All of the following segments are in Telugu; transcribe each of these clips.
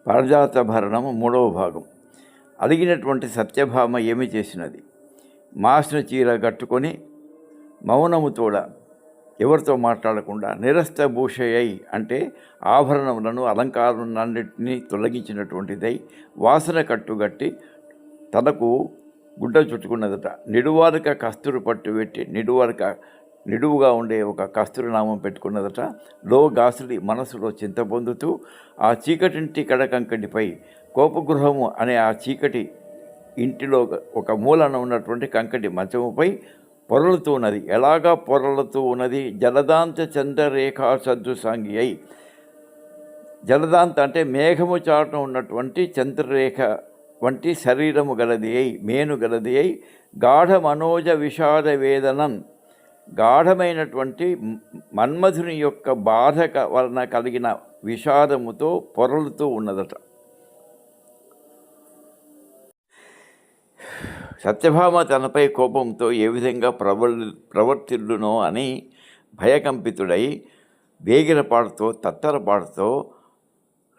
పారిజాత భరణము 3వ భాగం. అడిగినటువంటి సత్యభామ ఏమి చేసినది? మాసిన చీర కట్టుకొని మౌనముతోడ ఎవరితో మాట్లాడకుండా నిరస్తభూషయై అంటే ఆభరణములను అలంకారాలన్నింటినీ తొలగించినటువంటిదై వాసన కట్టుగట్టి తనకు గుడ్డ చుట్టుకున్నదట. నిడువారిక కస్తూరి పట్టు పెట్టి నిడువుగా ఉండే ఒక కస్తూరి నామం పెట్టుకున్నదట. గాసుడి మనసులో చింత పొందుతూ ఆ చీకటింటి కడకంకటిపై కోపగృహము అనే ఆ చీకటి ఇంటిలో ఒక మూలన ఉన్నటువంటి కంకటి మంచముపై పొరలుతూ ఉన్నది. ఎలాగా పొరలుతూ ఉన్నది? జలదాంత చంద్రరేఖా సదృశాంగి అయి, జలదాంత అంటే మేఘము చాటున ఉన్నటువంటి చంద్రరేఖ వంటి శరీరము గలది అయి, మేను గలది అయి, గాఢ మనోజ విషాద వేదనన్, గాఢమైనటువంటి మన్మధుని యొక్క బాధ వలన కలిగిన విషాదముతో పొరలుతూ ఉన్నదట. సత్యభామ తనపై కోపంతో ఏ విధంగా ప్రవర్తిల్లునో అని భయకంపితుడై వేగిరపాటుతో తత్తరపాటుతో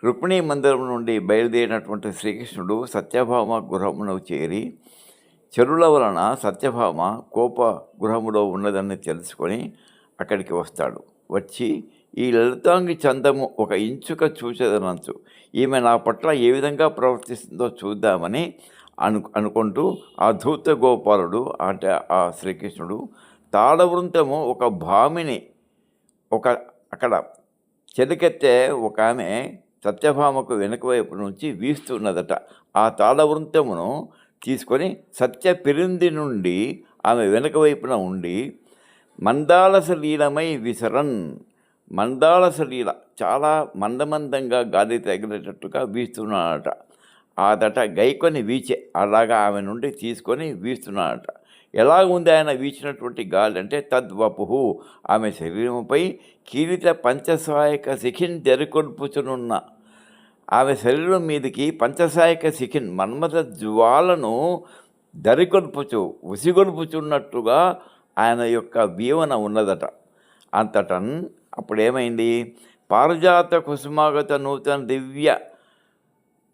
రుక్మిణీ మందిరం నుండి బయలుదేరినటువంటి శ్రీకృష్ణుడు సత్యభామ గృహమును చేరి చెరుల వలన సత్యభామ కోప గృహములో ఉన్నదని తెలుసుకొని అక్కడికి వస్తాడు. వచ్చి ఈ లలితాంగి చందము ఒక ఇంచుక చూసేదనంచు, ఈమె నా పట్ల ఏ విధంగా ప్రవర్తిస్తుందో చూద్దామని అనుకుంటూ ఆ ధూత గోపాలుడు అంటే ఆ శ్రీకృష్ణుడు తాళవృంతము ఒక భామిని అక్కడ చెలికెత్తే ఒక ఆమె సత్యభామకు వెనుక వైపు నుంచి వీస్తున్నదట. ఆ తాళవృంతమును తీసుకొని సత్య పిరింది నుండి ఆమె వెనుక వైపున ఉండి మందాలసలీలమై విసరన్, మందాలసలీల చాలా మందమందంగా గాలి తగిలేటట్టుగా వీస్తున్నాడట. ఆదట గైకొని వీచే అలాగా ఆమె నుండి తీసుకొని వీస్తున్నాడట. ఎలా ఉంది ఆయన వీచినటువంటి గాలి అంటే తద్వపుహు, ఆమె శరీరంపై కీలిత పంచసాయక శిఖిన్ తెరకొల్పుచునున్న, ఆమె శరీరం మీదకి పంచసాయక శిఖిన్ మన్మథ జ్వాలను దరికొల్పుచు ఉసిగొల్పుచున్నట్టుగా ఆయన యొక్క వీవన ఉన్నదట. అంతటన్ అప్పుడేమైంది? పారిజాత కుసుమాగత నూతన దివ్య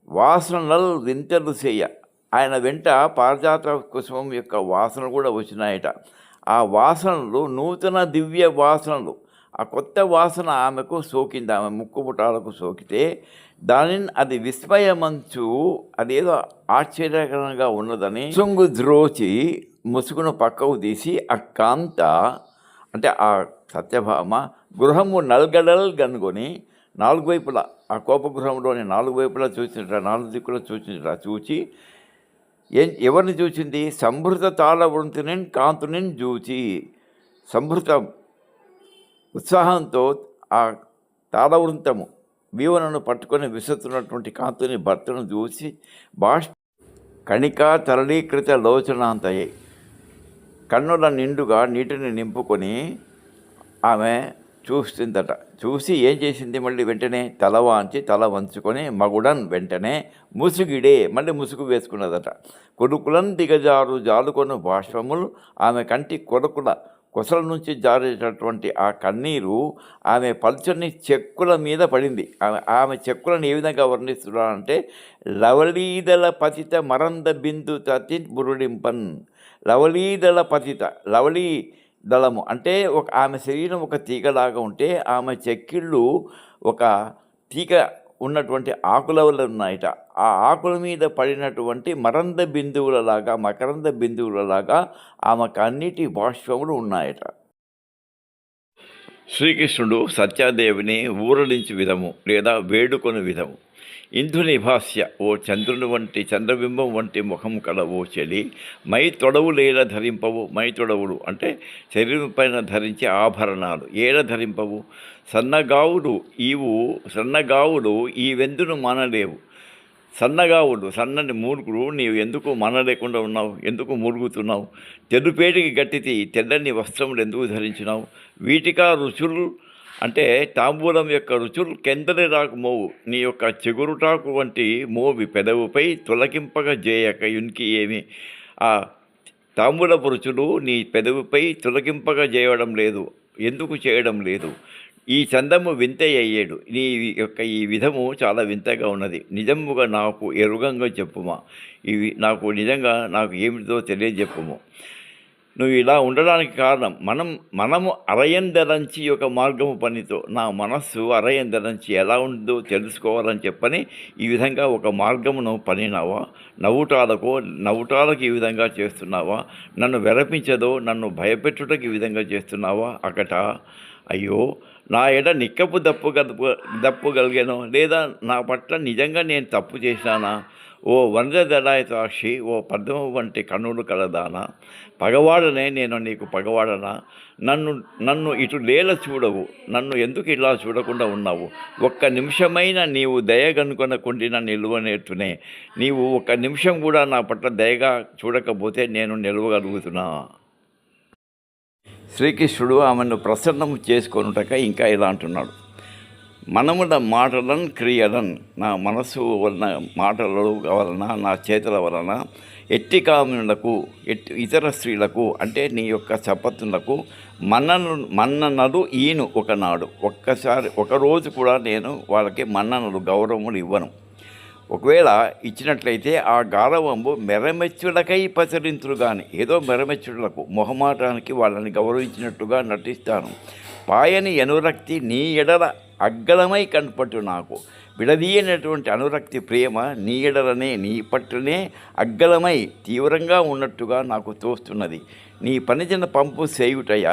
వాసనలు వింతలు చేయ, ఆయన వెంట పారిజాత కుసుమం యొక్క వాసనలు కూడా వచ్చినాయట. ఆ వాసనలు నూతన దివ్య వాసనలు, ఆ కొత్త వాసన ఆమెకు సోకింది. ఆమె ముక్కుపుటాలకు సోకితే దానిని అది విస్మయమంచు, అదేదో ఆశ్చర్యకరంగా ఉన్నదని ముసుగు ద్రోచి ముసుగును పక్కకు తీసి ఆ కాంత అంటే ఆ సత్యభామ గృహము నల్గడల్ గనుకొని నాలుగు వైపులా ఆ కోపగృహంలోని నాలుగు వైపులా చూసినట్ట, నాలుగు దిక్కులా చూచి ఎవరిని చూసింది? సంభృత తాళవృంతుని కాంతుని చూచి సంభృత ఉత్సాహంతో ఆ తాళవృంతము వీవనను పట్టుకొని విసుతున్నటువంటి కాంతుని భర్తను చూసి కణికా తరళీకృత లోచనాంతయ్యి కన్నుల నిండుగా నీటిని నింపుకొని ఆమె చూస్తుందట. చూసి ఏం చేసింది? మళ్ళీ వెంటనే తల వంచుకొని మగుడన్ వెంటనే ముసుగిడే మళ్ళీ ముసుగు వేసుకున్నదట. కొడుకులను దిగజారు జాలుకొను బాష్పములు, ఆమె కంటి కొడుకుల కొసల నుంచి జారేటటువంటి ఆ కన్నీరు ఆమె పల్చని చెక్కుల మీద పడింది. ఆమె చెక్కులను ఏ విధంగా వర్ణిస్తున్నారంటే లవళీదళ పతిత మరంద బిందు తతి బురుడింపన్, లవళీదళ పతిత, లవళీ దళము అంటే ఆమె శరీరం ఒక తీగలాగా ఉంటే ఆమె చెక్కిళ్ళు ఒక తీగ ఉన్నటువంటి ఆకుల వల్ల ఉన్నాయట. ఆ ఆకుల మీద పడినటువంటి మకరంద బిందువులలాగా ఆమెకు అన్నిటి బాష్పములు ఉన్నాయట. శ్రీకృష్ణుడు సత్యాదేవిని ఊరడించు విధము లేదా వేడుకొని విధము. ఇంధుని భాస్య, ఓ చంద్రుని వంటి చంద్రబింబం వంటి ముఖం కల ఓ చెలి, మై తొడవులేల ధరింపవు, మై తొడవులు అంటే శరీరం పైన ధరించే ఆభరణాలు ఏల ధరింపవు, సన్నగావులు ఈ వెందును మానలేవు. సన్నని మూర్ఖుడు నీవు ఎందుకు మనలేకుండా ఉన్నావు? ఎందుకు మూర్గుతున్నావు? తెల్లుపేటికి గట్టితి తెల్లని వస్త్రములు ఎందుకు ధరించినావు? వీటికా రుచులు అంటే తాంబూలం యొక్క రుచులు కెందరి రాకు మోవు, నీ యొక్క చిగురుటాకు వంటి మోవి పెదవుపై తొలగింపగా చేయక యునికి ఏమి? ఆ తాంబూలపు రుచులు నీ పెదవుపై తొలగింపగా చేయడం లేదు, ఎందుకు చేయడం లేదు? ఈ చందము వింత అయ్యేడు. నీ యొక్క ఈ విధము చాలా వింతగా ఉన్నది. నిజముగా నాకు ఎరుగంగా చెప్పుమా. ఇవి నాకు నిజంగా నాకు ఏమిటో తెలియజెప్పుము. నువ్వు ఇలా ఉండడానికి కారణం మనము అరయందలంచి ఒక మార్గము పనితో నా మనస్సు అరయందలంచి ఎలా ఉందో తెలుసుకోవాలని చెప్పని ఈ విధంగా ఒక మార్గమును పనినావా. నవ్వుటాలకు ఈ విధంగా చేస్తున్నావా. నన్ను వెరపించదో నన్ను భయపెట్టుటకు ఈ విధంగా చేస్తున్నావా అకట. అయ్యో, నా ఎడ నిక్కపు దప్పు కలిగాను, లేదా నా పట్ల నిజంగా నేను తప్పు చేశానా. ఓ వనజదళాయతాక్షి, ఓ పద్మము వంటి కన్నులు కలదానా. పగవాడనే నేను నీకు పగవాడనా. నన్ను ఇటు లేల చూడవు. నన్ను ఎందుకు ఇలా చూడకుండా ఉన్నావు. ఒక్క నిమిషమైన నీవు దయగనుకొనకుండిన నిలువనేట్టునే. నీవు ఒక్క నిమిషం కూడా నా పట్ల దయగా చూడకపోతే నేను నిలవగలుగుతున్నా. శ్రీకృష్ణుడు ఆమెను ప్రసన్నము చేసుకొనుటక ఇంకా ఇలా అంటున్నాడు. మనముల మాటలను క్రియలను, నా మనస్సు వలన మాటల వలన నా చేతుల వలన ఎట్టి కామునులకు ఇతర స్త్రీలకు అంటే నీ యొక్క చపత్తులకు మన్ననలు ఈను ఒకనాడు. ఒకరోజు కూడా నేను వాళ్ళకి మన్ననలు గౌరవములు ఇవ్వను. ఒకవేళ ఇచ్చినట్లయితే ఆ గౌరవము మెరమెచ్చులకై పసరింతులు కానీ ఏదో మెరమెచ్చులకు మొహమాటానికి వాళ్ళని గౌరవించినట్టుగా నటిస్తాను. పాయని అనురక్తి నీ ఎడల అగ్గలమై కనపట్టు. నాకు విడదీయనటువంటి అనురక్తి ప్రేమ నీ ఎడలనే నీ పట్టునే అగ్గలమై తీవ్రంగా ఉన్నట్టుగా నాకు తోస్తున్నది. నీ పనిచిన పంపు సేయుటయ,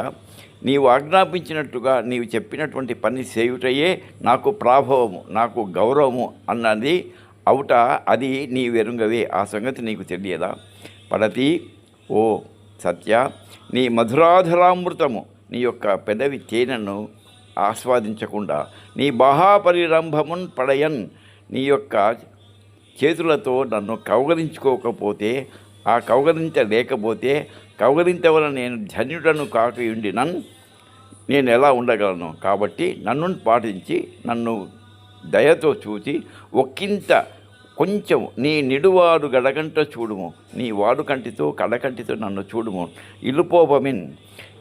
నీవు ఆజ్ఞాపించినట్టుగా నీవు చెప్పినటువంటి పని సేయుటయే నాకు ప్రాభవము, నాకు గౌరవము అన్నది అవుట. అది నీ వెరుంగవే, ఆ సంగతి నీకు తెలియదా. పడతి ఓ సత్య, నీ మధురాధరామృతము నీ యొక్క పెదవి తేనెను ఆస్వాదించకుండా, నీ బహాపరిరంభమున్ పడయన్, నీ యొక్క చేతులతో నన్ను కౌగలించుకోకపోతే, ఆ కౌగలించలేకపోతే, కౌగలించవల నేను ధన్యుడను కాకయుండినన్ నేను ఎలా ఉండగలను. కాబట్టి నన్ను పాటించి నన్ను దయతో చూచి ఒక్కింత కొంచెం నీ నిడువాడు గడగంట చూడుము. నీ వాడు కంటితో కడకంటితో నన్ను చూడుము. ఇల్లుపోపమిన్,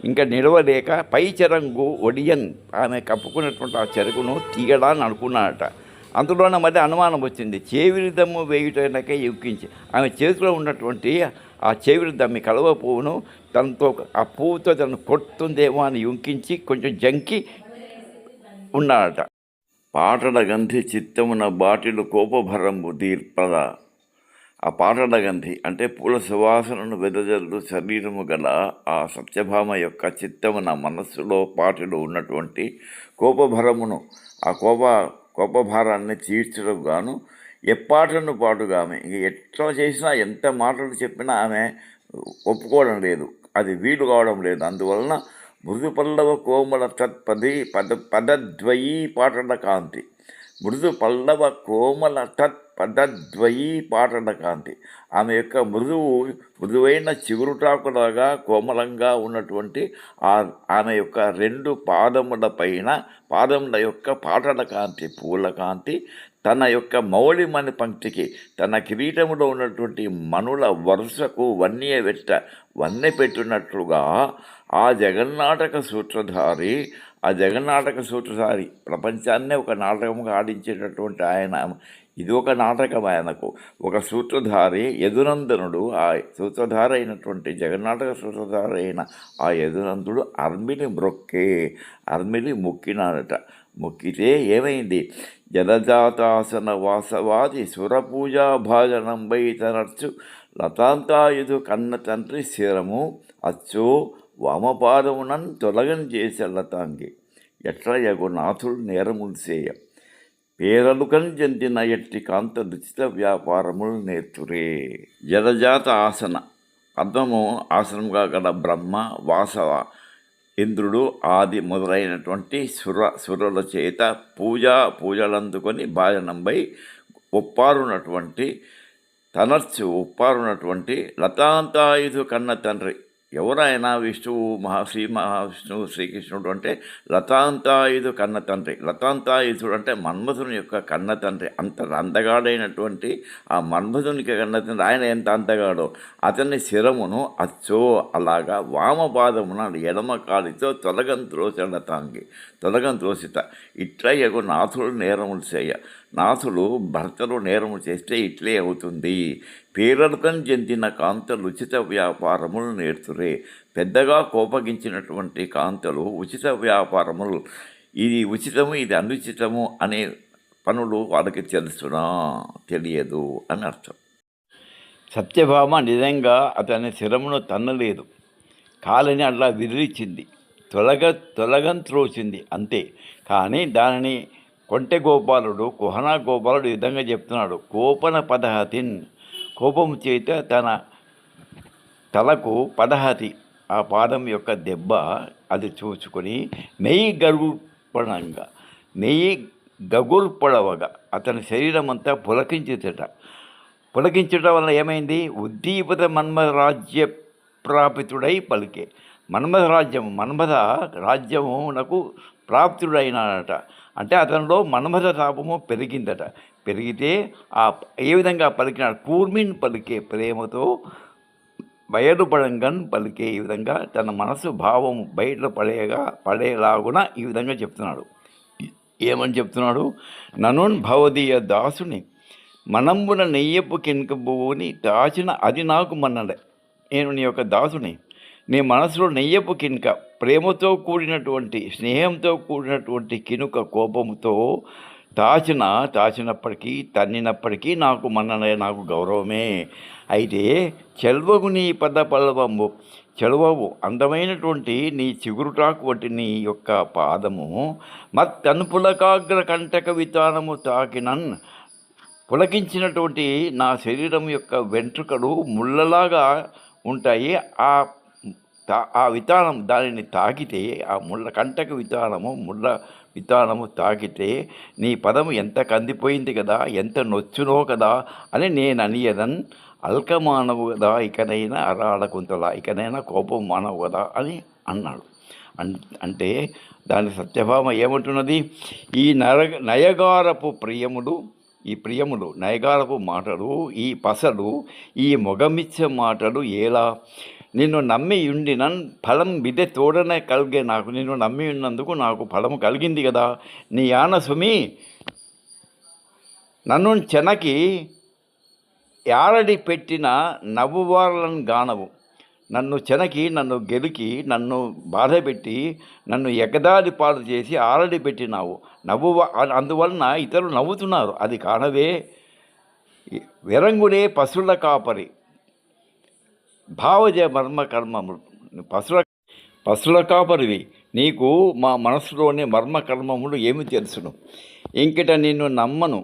ఇంకా నిలవలేక పై చెరంగు ఒడియన్, ఆమె కప్పుకున్నటువంటి ఆ చెరుగును తీయడా అని అనుకున్నాడట. అందులోనే మళ్ళీ అనుమానం వచ్చింది. చేవిరిదమ్ము వేయుటనకే యుక్కించి, ఆమె చేతిలో ఉన్నటువంటి ఆ చేవిరిదమ్మి కలువ పువ్వును తనతో ఆ పువ్వుతో తను కొడుతుందేమో అని యుంకించి కొంచెం జంకి ఉన్నాడట. పాటల గంధి చిత్తమున బాటిలు కోపభరంబు దీర్పద. ఆ పాటల గంధి అంటే పూల సువాసనను వెదజల్లు శరీరము గల ఆ సత్యభామ యొక్క చిత్తమున మనస్సులో పాటలు ఉన్నటువంటి కోపభరమును, ఆ కోపభారాన్ని తీర్చడం గాను ఎప్పాటను పాటుగా ఆమె ఎట్లా చేసినా ఎంత మాటలు చెప్పినా ఆమె ఒప్పుకోవడం లేదు, అది వీలు కావడం లేదు. అందువలన మృదు పల్లవ కోమల పదద్వయీ పాటల కాంతి, మృదు పల్లవ కోమల పదద్వయీ పాటల కాంతి. ఆమె యొక్క మృదువైన చిగురుటాకులాగా కోమలంగా ఉన్నటువంటి ఆమె యొక్క రెండు పాదముల యొక్క పాటల కాంతి, పూల కాంతి తన యొక్క మౌళిమణి పంక్తికి, తన కిరీటములో ఉన్నటువంటి మనుల వరుసకు వన్నె పెట్టినట్లుగా ఆ జగన్నాటక సూత్రధారి ప్రపంచాన్నే ఒక నాటకంగా ఆడించేటటువంటి ఆయన. ఇది ఒక నాటకం ఆయనకు. ఒక సూత్రధారి యదునందనుడు, ఆ సూత్రధారి అయినటువంటి జగన్నాటక సూత్రధారి అయిన ఆ యదునందుడు అర్మిలి మొక్కినాడట. మొక్కితే ఏమైంది? జలజాతాసన వాసవాది సురపూజా భాజనంబై తనర్చు లతాంతాయుధు కన్న తండ్రి శిరము అచ్చో వామపాదమునన్ తొలగని చేసే లతాంగి. ఎట్లా యగు నాథుడు నేరముల్సేయ పేరలుకని చెందిన ఎట్టి కాంత రుచిత వ్యాపారములు నేర్చురే. జలజాత ఆసన, పద్మము ఆసనంగా గల బ్రహ్మ, వాసవ ఇంద్రుడు ఆది మొదలైనటువంటి సురుల చేత పూజలందుకొని భాజనంపై ఒప్పారున్నటువంటి లతాంతాయుధు కన్న తండ్రి ఎవరైనా విష్ణువు శ్రీ మహావిష్ణువు శ్రీకృష్ణుడు అంటే లతాంతాయుధు కన్న తండ్రి. లతాంతాయుధుడు అంటే మన్మధుని యొక్క కన్న తండ్రి. అంత అందగాడైనటువంటి ఆ మన్మధునికి కన్న తండ్రి ఆయన ఎంత అందగాడో అతని శిరమును అచ్చో అలాగా వామపాదమున ఎడమ కాలితో తొలగంత్రోసిత ఇట్లా ఎగు నాథుడు నేరములు చేయ. నాథుడు భర్తలు నేరము చేస్తే ఇట్లే అవుతుంది. పేరడకం చెందిన కాంతలు ఉచిత వ్యాపారములు నేర్చురే. పెద్దగా కోపగించినటువంటి కాంతలు ఉచిత వ్యాపారములు, ఇది ఉచితము ఇది అనుచితము అనే పనులు వాళ్ళకి తెలియదు అని అర్థం. సత్యభామ నిజంగా అతని శిరమును తన్నలేదు, కాలని అట్లా విదిలిచింది, తొలగంత్రోచింది అంతే. కానీ దానిని కొంటె గోపాలుడు కుహనా గోపాలుడు ఈ విధంగా చెప్తున్నాడు. కోపన పదహతిన్, కోపము చేత తన తలకు పదహతి ఆ పాదం యొక్క దెబ్బ అది చూసుకొని నెయ్యి గగుర్పడవగా అతని శరీరం అంతా పులకించటం వల్ల ఏమైంది? ఉద్దీపత మన్మధరాజ్య ప్రాపితుడై పలికే. మన్మథ రాజ్యమునకు ప్రాప్తుడైనాడట. అంటే అతనిలో మన్మథ తాపము పెరిగిందట. పెరిగితే ఏ విధంగా పలికినాడు? కూర్మిన్ పలికే, ప్రేమతో బయలుపడంగన్ పలికే. ఈ విధంగా తన మనసు భావము బయట పడేలాగున ఈ విధంగా చెప్తున్నాడు. ఏమని చెప్తున్నాడు? ననున్ భవదీయ దాసుని మనంబున నెయ్యపు కింకబుని దాచిన అది నాకు మన్నలే. నేను నీ యొక్క దాసుని, నీ మనసులో నెయ్యపు కినుక, ప్రేమతో కూడినటువంటి స్నేహంతో కూడినటువంటి కినుక కోపంతో తాచినప్పటికీ తన్నినప్పటికీ నాకు మన్ననే, నాకు గౌరవమే. అయితే చెల్వగు నీ పల్లవంబు, చెలవవు అందమైనటువంటి నీ చిగురుటాకు వంటి నీ యొక్క పాదము మత్తనుపులకాగ్ర కంటక వితానము తాకినన్, పులకించినటువంటి నా శరీరం యొక్క వెంట్రుకలు ముళ్ళలాగా ఉంటాయి. ఆ వితానం దానిని తాకితే, ఆ కంటక ముళ్ళ వితానము తాకితే నీ పదము ఎంత కందిపోయింది కదా, ఎంత నొచ్చునో కదా అని నేను అనియదన్. అల్కమానవు కదా, ఇకనైనా అరాడకుంతలా, ఇకనైనా కోపం మానవు కదా అని అన్నాడు. అంటే దాని సత్యభామ ఏమంటున్నది? ఈ నయగారపు ప్రియములు నయగారపు మాటలు, ఈ పసలు, ఈ మొగమిచ్చే మాటలు ఎలా? నిన్ను నమ్మి ఉండినన్ ఫలం విధే తోడనే కలిగే. నాకు నిన్ను నమ్మి ఉన్నందుకు నాకు ఫలము కలిగింది కదా. నీ యాన సుమి నన్ను చెనకి యారడి పెట్టిన నవ్వువారలను గానవు. నన్ను చెనకి, నన్ను గెలికి, నన్ను బాధపెట్టి, నన్ను ఎగదాడి పాడు చేసి ఆరడి పెట్టినావు. అందువలన ఇతరులు నవ్వుతున్నారు, అది కానవే. విరంగుడే పశువుల కాపరి, భావజ మర్మ కర్మములు. పశువుల కాపరివి, నీకు మా మనసులోని మర్మకర్మములు ఏమి తెలుసును? ఇంకట నిన్ను నమ్మను,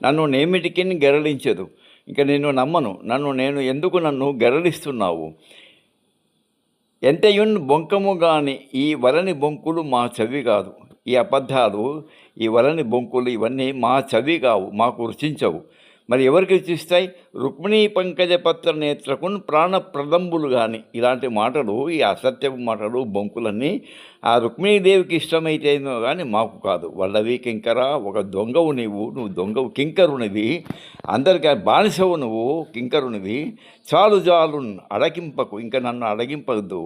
నన్ను నేమిటికి గెరలించదు. ఇంక నిన్ను నమ్మను, నన్ను గెరలిస్తున్నావు? ఎంతయున్ బొంకము గాని ఈ వలని బొంకులు మా చవి కాదు. ఈ అబద్ధాలు, ఈ వలని బొంకులు ఇవన్నీ మా చవి కావు, మాకు రుచించవు. మరి ఎవరికి రుచిస్తాయి? రుక్మిణీ పంకజ పత్ర నేత్రకున్ ప్రాణప్రదంబులు కానీ ఇలాంటి మాటలు, ఈ అసత్యపు మాటలు, బొంకులన్నీ ఆ రుక్మిణీదేవికి ఇష్టమైతేనో కానీ మాకు కాదు. వల్లవి కింకర, ఒక దొంగవు నువ్వు దొంగవు, కింకరునివి, అందరికీ బానిసవు నువ్వు, కింకరునివి. చాలు అడగింపకు, ఇంకా నన్ను అడగింపద్దు.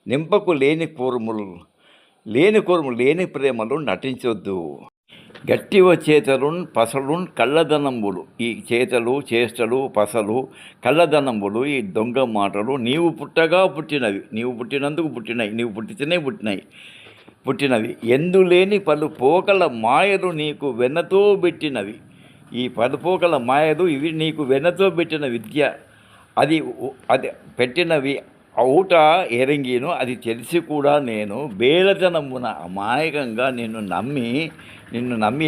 నింపకు లేని కూర్ములు, లేని ప్రేమలు నటించొద్దు. గట్టివ చేతలున్ పసలున్ కళ్ళదనంబులు. ఈ చేతలు, చేష్టలు, పసలు, కళ్ళదనంబులు, ఈ దొంగ మాటలు నీవు పుట్టగా పుట్టినవి, నీవు పుట్టినందుకు పుట్టినవి, నీవు పుట్టితేనే పుట్టినవి. ఎందులేని పలుపోకల మాయలు నీకు వెన్నతో పెట్టినవి. ఈ పలుపోకల మాయలు ఇవి నీకు వెన్నతో పెట్టిన విద్య. అది పెట్టినవి ఔట ఎరంగిను, అది తెలిసి కూడా నేను బేలతనమున అమాయకంగా నిన్ను నమ్మి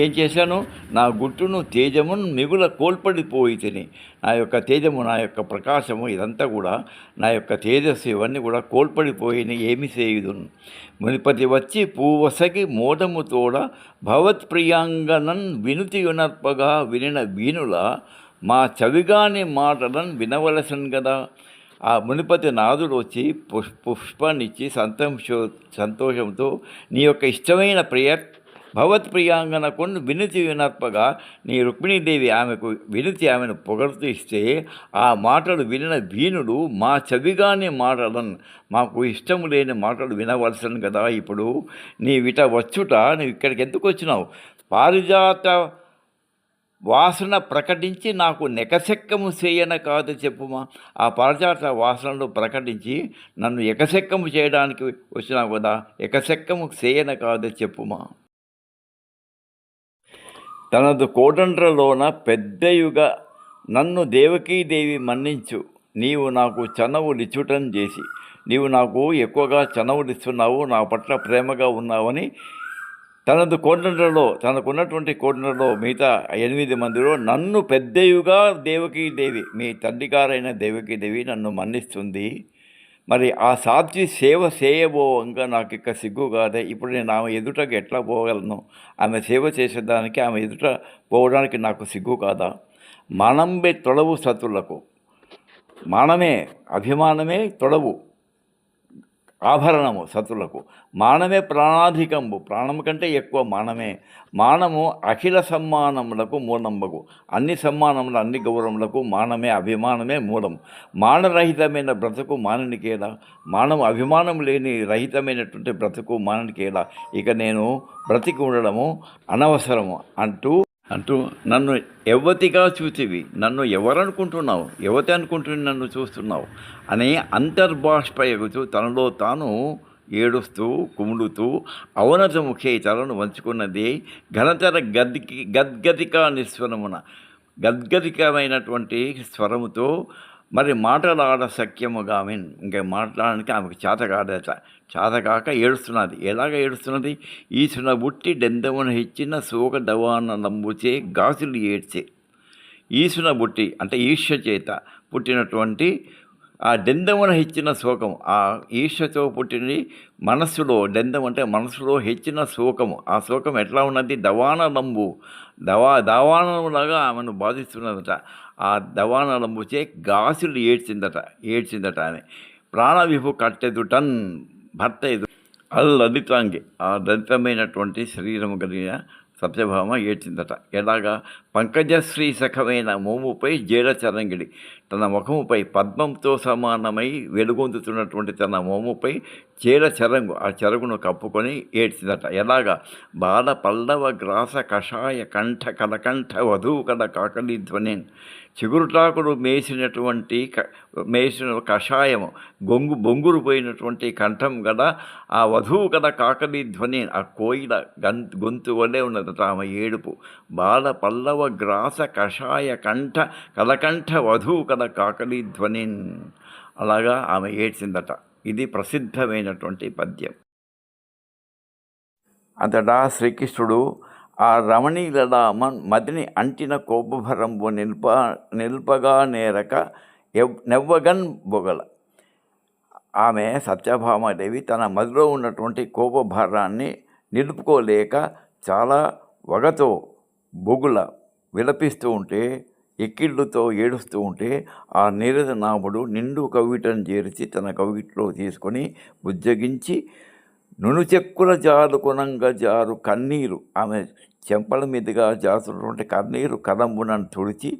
ఏం చేశాను? నా గుట్టును తేజమును మిగుల కోల్పడిపోయి తిని, నా యొక్క తేజము, నా యొక్క ప్రకాశము, ఇదంతా కూడా నా యొక్క తేజస్సు, ఇవన్నీ కూడా కోల్పడిపోయిన ఏమి చేయుదును. మునిపతి వచ్చి పూవసగి మోటము తోడ భవత్ప్రియాంగనన్ వినుతి వినర్పగా వినిన వీణుల మా చవిగాని మాటలను వినవలసను కదా. ఆ మునిపతి నాదుడు వచ్చి పుష్పాన్నిచ్చి సంతోషంతో నీ యొక్క ఇష్టమైన భగవత్ప్రియాంగనకు వినతి వినర్పగా నీ రుక్మిణీదేవి ఆమెకు వినతి ఆమెను పొగడుతూ ఇస్తే ఆ మాటలు వినిన వీణుడు మా చెవిగానే మాటలను మాకు ఇష్టం లేని మాటలు వినవలసను కదా. ఇప్పుడు నీవిట వచ్చుట నువ్వు ఇక్కడికి ఎందుకు వచ్చినావు? పారిజాత వాసన ప్రకటించి నాకు నెకసెక్కము చేయన కాదు చెప్పుమా. ఆ పారిజాత వాసనలు ప్రకటించి నన్ను ఎకసెక్కము చేయడానికి వచ్చినావు కదా, ఎకసెక్కము చేయన కాదు చెప్పుమా. తనదు కోటండ్రలోన పెద్దయుగా నన్ను దేవకీదేవి మన్నించు. నీవు నాకు చనవులిచ్చుటం చేసి, నీవు నాకు ఎక్కువగా చనవులిస్తున్నావు, నా పట్ల ప్రేమగా ఉన్నావని తనకున్నటువంటి కోటండ్రలో మిగతా 8 మందిలో నన్ను పెద్దయుగా దేవకీదేవి, మీ తండ్రిగారైన దేవకీదేవి నన్ను మన్నిస్తుంది. మరి ఆ సాధ్వి సేవ చేయబోవంగా నాకు ఇక సిగ్గు కాదే. ఇప్పుడు నేను ఆమె ఎదుటకు ఎట్లా పోగలను? ఆమె సేవ చేసేదానికి ఆమె ఎదుట పోవడానికి నాకు సిగ్గు కాదా? మానంబే తొడవు సతులకు, మానమే అభిమానమే తొడవు ఆభరణము సతులకు, మానమే ప్రాణాధికంబు, ప్రాణము కంటే ఎక్కువ మానమే. మానము అఖిల సమ్మానములకు మూలంబగు, అన్ని సమ్మానములు అన్ని గౌరవములకు మానమే అభిమానమే మూలం. మానరహితమైన బ్రతుకు మాననికేలా, మానము అభిమానం లేని రహితమైనటువంటి బ్రతుకు మాననికేలా. ఇక నేను బ్రతికి ఉండడము అనవసరము అంటూ నన్ను యవ్వతిగా చూచివి, నన్ను ఎవరనుకుంటున్నావు, యువతి అనుకుంటుని నన్ను చూస్తున్నావు అని అంతర్బాష్పయగుతూ తనలో తాను ఏడుస్తూ కుముడుతూ అవనతముఖే తలను వంచుకున్నది ఘనతర గద్గదిక నిస్వరమున, గద్గదికమైనటువంటి స్వరముతో మరి మాటలాడ సఖ్యముగా ఇంకా మాట్లాడడానికి ఆమెకు చేతకాక ఏడుస్తున్నది. ఎలాగ ఏడుస్తున్నది? ఈసున బుట్టి డెందమున హెచ్చిన సోక దవాన నంబుచే గాసులు ఏడ్చే. ఈసున బుట్టి అంటే ఈర్ష్య చేత పుట్టినటువంటి ఆ డెందమున హెచ్చిన శోకము, ఆ ఈర్ష్యతో పుట్టినది మనస్సులో, డెందం అంటే మనసులో హెచ్చిన శోకము. ఆ శోకం ఎట్లా ఉన్నది? దవానలంబు, దవానములాగా ఆమెను బాధిస్తున్నదట. ఆ దవానలంబుచే గాసులు ఏడ్చిందట ఆమె. ప్రాణవిభు కట్టెదుటన్ భర్త ఎదు లలితాంగి, ఆ లలితమైనటువంటి శరీరము కలిగిన సత్యభామ ఏడ్చిందట. ఎలాగా? పంకజశ్రీ సఖమైన మోముపై జేడచరంగిడి, తన ముఖముపై పద్మంతో సమానమై వెలుగొందుతున్నటువంటి తన మోముపై చరంగు, ఆ చెరగును కప్పుకొని ఏడ్చిందట. ఎలాగా? బాల పల్లవ గ్రాస కషాయ కంఠ కలకంఠ వధూకల కాకలి ధ్వని, చిగురుటాకుడు మేసిన కషాయము బొంగురు పోయినటువంటి కంఠం గల ఆ వధువు కల కాకలి ధ్వని, ఆ కోయిల గొంతు వలె ఉన్నదట ఆమె ఏడుపు. బాల పల్లవ గ్రాస కషాయ కంఠ కలకంఠ వధువు కల కాకలి ధ్వని, అలాగా ఆమె ఏడ్చిందట. ఇది ప్రసిద్ధమైనటువంటి పద్యం. అంతటా శ్రీకృష్ణుడు ఆ రమణీల మదిని అంటిన కోపభరంబు నిల్పగా నేరక నెవ్వగన్ బొగల. ఆమె సత్యభామాదేవి తన మదిలో ఉన్నటువంటి కోపభారాన్ని నిలుపుకోలేక చాలా వగతో బొగుల విలపిస్తూ ఉంటే, ఎక్కిళ్ళుతో ఏడుస్తూ ఉంటే, ఆ నీరద నాముడు నిండు కవిటను చేర్చి తన కవిట్లో తీసుకొని బుజ్జగించి నునుచెక్కుల జారుకునంగా జారు కన్నీరు, ఆమె చెంపల మీదుగా జారుతున్నటువంటి కన్నీరు కలంబునను తుడిచి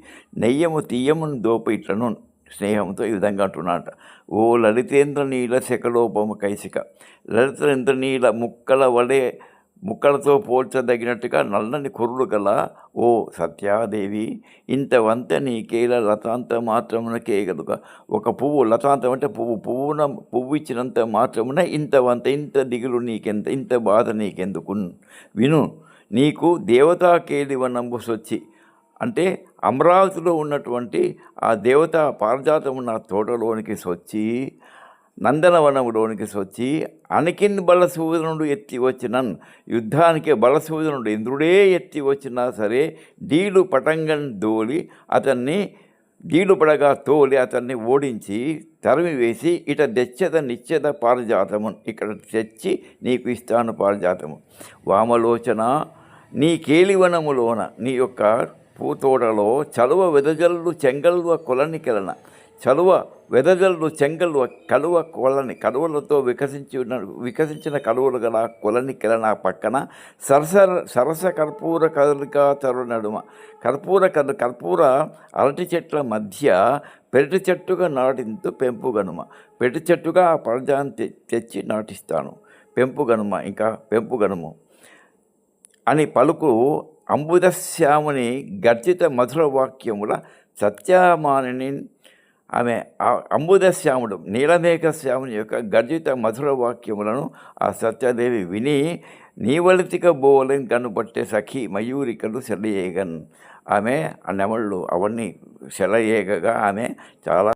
నెయ్యము తీయమును దోప ఇట్లను స్నేహంతో ఈ విధంగా అంటున్నాట. ఓ లలితేంద్ర నీల శకలోపము కైసిక, లలితేంద్ర నీల ముక్కలతో పోల్చదగినట్టుగా నల్లని కుర్రులు గల ఓ సత్యాదేవి, ఇంతవంత నీకేల లతాంత మాత్రమున కేగలుగ. ఒక పువ్వు, లతాంతం అంటే పువ్వు ఇచ్చినంత మాత్రమున ఇంత దిగులు నీకెంత, ఇంత బాధ నీకెందుకు? విను, నీకు దేవతా కేలివనంబు సొచ్చి, అంటే అమరావతిలో ఉన్నటువంటి ఆ దేవతా పారిజాతము నా తోటలోనికి సొచ్చి, నందనవనములోనికి సొచ్చి అణికిన్ బలసూదనుడు ఎత్తి వచ్చినన్, యుద్ధానికి బలసూదనుడు ఇంద్రుడే ఎత్తి వచ్చినా సరే డీలు పటంగన్ దోలి డీలుపడగా తోలి అతన్ని ఓడించి తరిమి వేసి ఇట నిచ్చెద పారిజాతము, ఇక్కడ తెచ్చి నీకు ఇస్తాను పారిజాతము. వామలోచన, నీ కేలివనములోన, నీ యొక్క పూతోడలో చలువ వెదజల్లు చెంగల్వ కొలని కెలన చలువ వెదజల్లు చెంగల్వ కలువ కొలని కలువలతో వికసించిన కలువలు గల కొలని కెలన పక్కన సరస కర్పూర కదలికా తరు నడుమ కర్పూర అరటి చెట్ల మధ్య పెరటి చెట్టుగా నాటింతు పెంపుగనుమ పెరటి చెట్టుగా ఆ పరజాన్ని తెచ్చి నాటిస్తాను పెంపుగనుము అని పలుకు అంబుదశ్యాముని గర్జిత మధుర వాక్యముల సత్యమానిని ఆమె అంబుదశ్యాముడు నీలమేఘశ్యాముని యొక్క గర్జిత మధుర వాక్యములను ఆ సత్యాదేవి విని నీవలితిక బోలెన్ కనుబట్టే సఖి మయూరికలు సెలయేగన్ ఆమె ఆ నెమళ్ళు అవన్నీ సెలయేగగా ఆమె చాలా